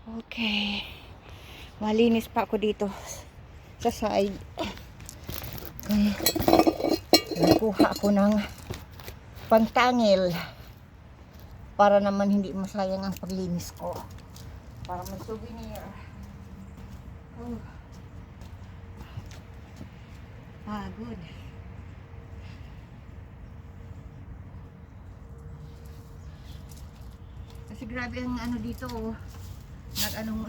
Okay. Malinis pa ako dito sa side. Okay. Nakuha ako ng pangtangil para naman hindi masayang ang paglinis ko. Para may souvenir. Oh. Good. Kasi grabe ang ano dito, oh. Ng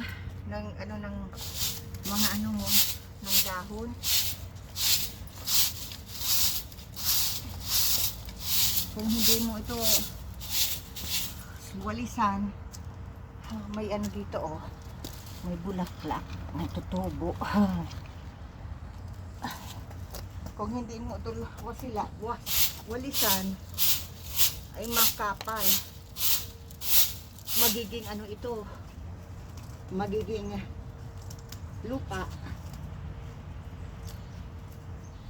mga ano mo, ng dahon. Kung hindi mo ito walisan, may ano dito, oh. May bulaklak, may tutubo. Kung hindi mo ito walisan, ay makapal. Magiging ano ito, magiging lupa.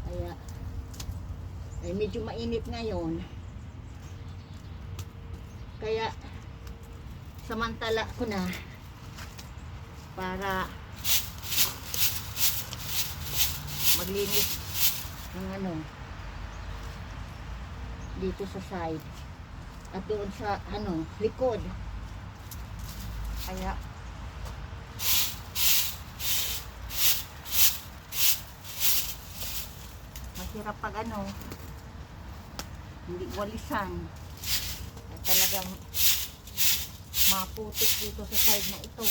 Kaya ay medyo mainit ngayon. Kaya samantala ko na para maglinis ng ano dito sa side at doon sa ano likod. Kaya mahirap pag ano hindi walisan at talagang maputik dito sa side na ito.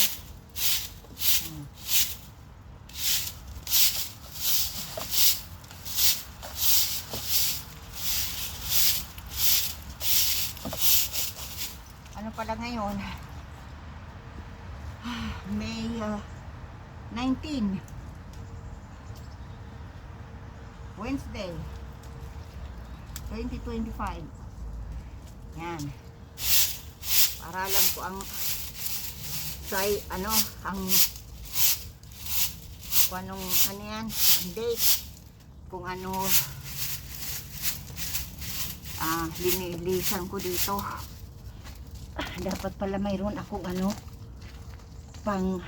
Ano pala ngayon? May 19 Wednesday 2025. Yan. Para alam ko ang ang kung anong ano yan, ang date, kung ano linilisan ko dito. Dapat pala mayroon akong ano pang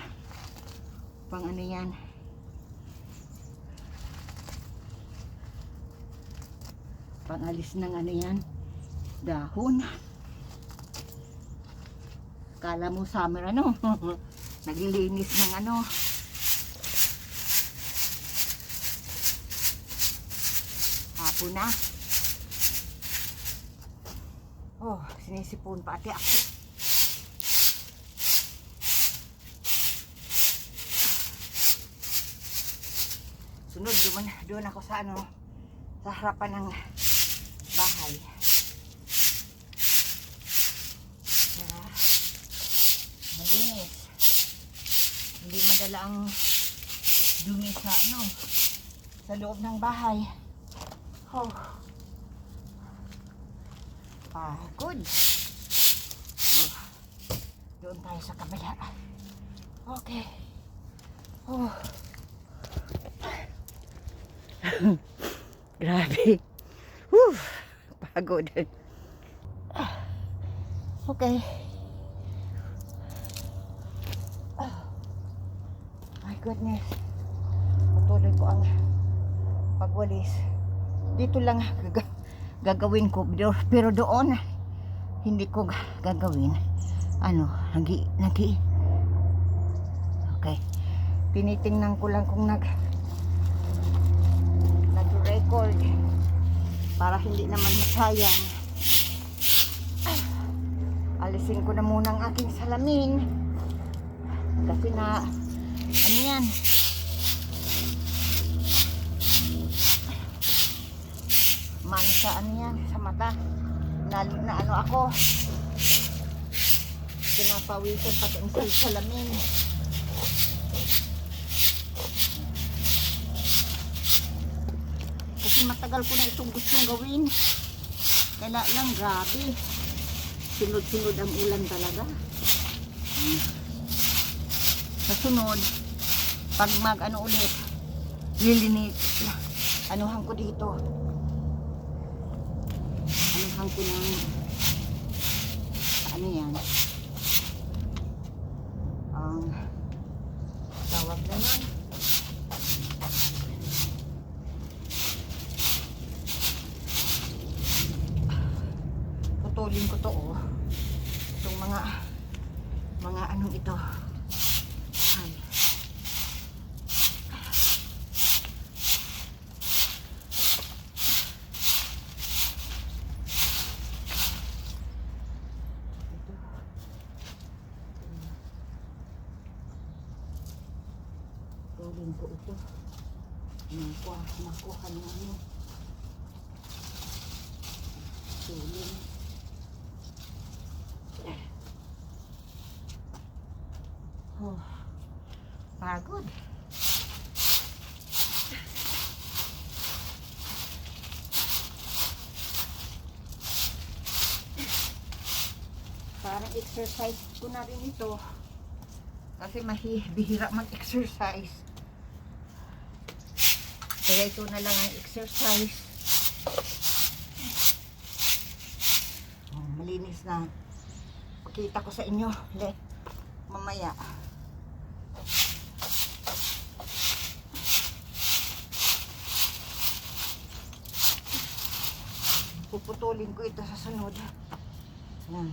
ano yan, pangalis ng ano yan, dahon. Kala mo summer ano naglilinis ng ano. Hapon na. Oh, sinisipon pa ate ako. Sunod doon ako sa ano, sa harapan ng bahay. Para malinis. Hindi madala ang dumi sa ano, sa loob ng bahay. Oh. Good. Oh. Doon tayo sa kabila. Okay. Oh. Grabe. Whew. Pagod. Okay. My goodness. Patuloy ko ang pagwalis. Dito lang gagawin ko, pero doon hindi ko gagawin. Ano, okay. Tinitingnan ko lang kung nag-record para hindi naman masayang. Alisin ko na muna ang aking salamin kasi na ano yan, mansa ano yan sa mata na ano ako, pinapawisan pati ang salamin. Kasi matagal ko na itong gustong gawin. Kaya lang grabe, sunod-sunod ang ulan talaga. Sa sunod, pag mag ano ulit, lilinis, anuhan ko dito. Anuhan ko ng ano yan, ang tawag na yan. Putulin ko to, oh. Itong mga anong ito. Ay. Putulin ko ito. Makuha ng ano. Putulin. Oh, pagod. Parang exercise ko na rin ito. Kasi bihira mag-exercise. Kaya ito na lang ang exercise. Oh, malinis na. Pakita ko sa inyo. Mamaya. Puputulin ko ito sa sunod. Yan.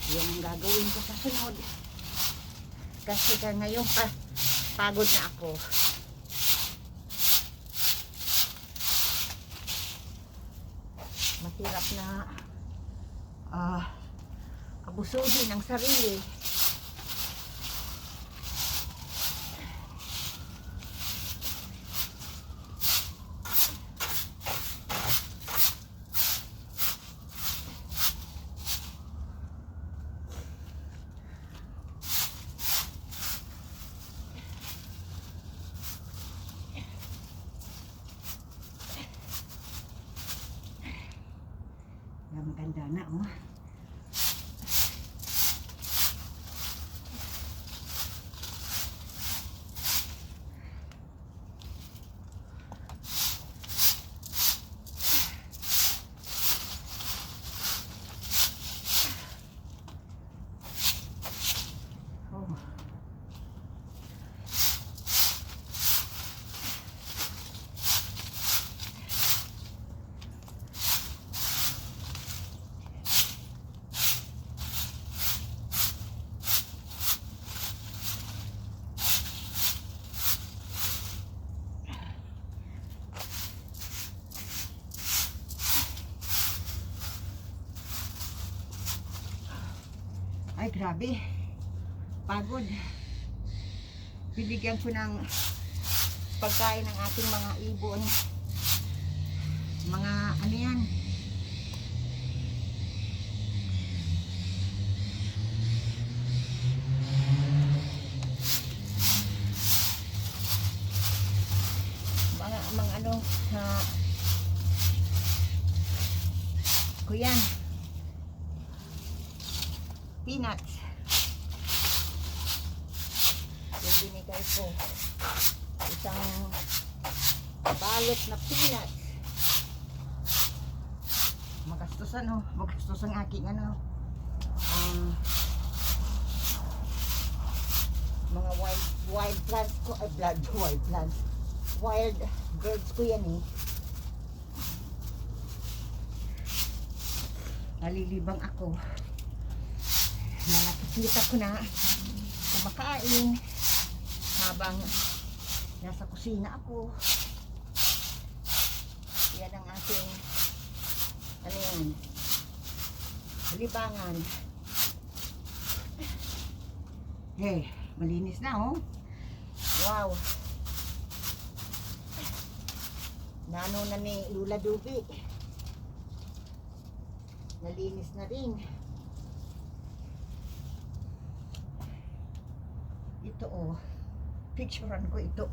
Yan ang gagawin ko sa sunod. Kasi ngayon pagod na ako. Mahirap na abusuhin ang sarili. Maganda na, oh. Ay, grabe. Pagod. Bibigyan ko ng pagkain ng ating mga ibon. Mga ano yan. Mga ano kuyan. Peanuts. Yung binigay ko. Isang balot na peanuts. Magastos ano. Magastos ang aking ano. Mga wild plants ko. Ay, wild plants. Wild birds ko yan eh. Nalilibang ako. Na nakikita ko na kumakain habang nasa kusina ako. Yan ang ating ano yan, libangan. Hey, malinis na, oh. Wow. Nano na ni Lula Dubi. Nalinis na rin. Ito, oh. Picturean ko ito.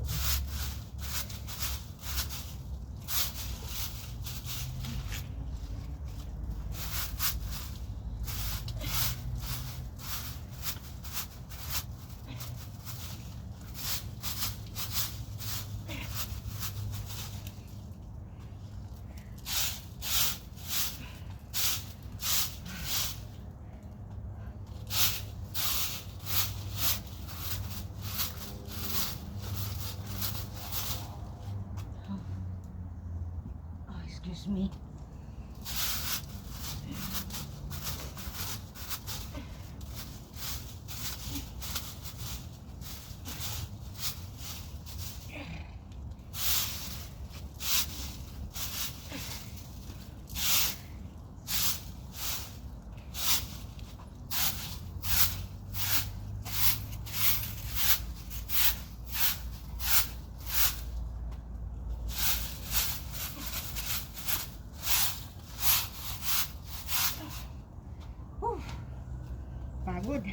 Excuse me. Pagod.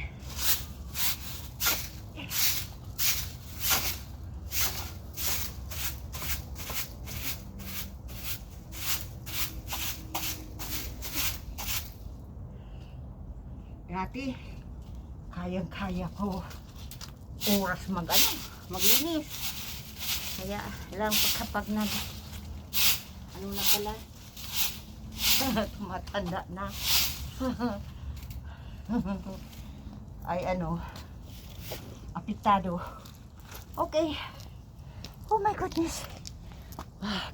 Dati, kayang-kaya ko oras maglinis. Kaya lang kapag ano na pala, tumatanda na. Ay apektado. Okay. Oh my goodness.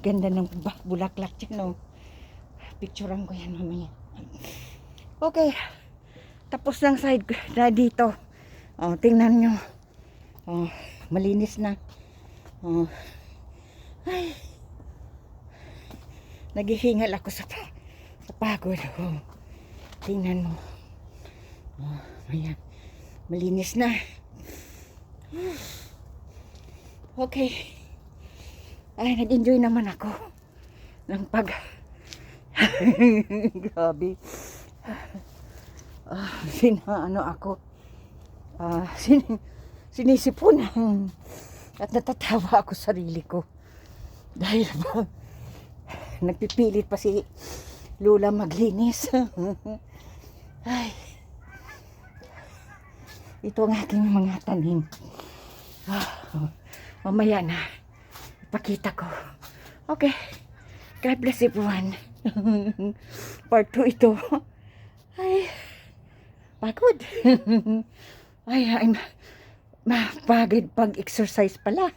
Ganda ng bulaklak, no? Picturean ko yan mamaya. Okay. Tapos ng side na dito. Tingnan nyo. Malinis na. Ay. Naghihingal ako sa pagod. Tingnan mo. Ayan. Malinis na. Okay. Ay, nag-enjoy naman ako ng grabe. Sinisipunan at natatawa ako sarili ko dahil nagpipilit pa si Lula maglinis. Ay, ito ang aking mga tanim. Mamaya na ipakita ko. Okay, God bless everyone. Part 2 ito. Ay, pagod. Ay, I'm mapagod pag-exercise pala.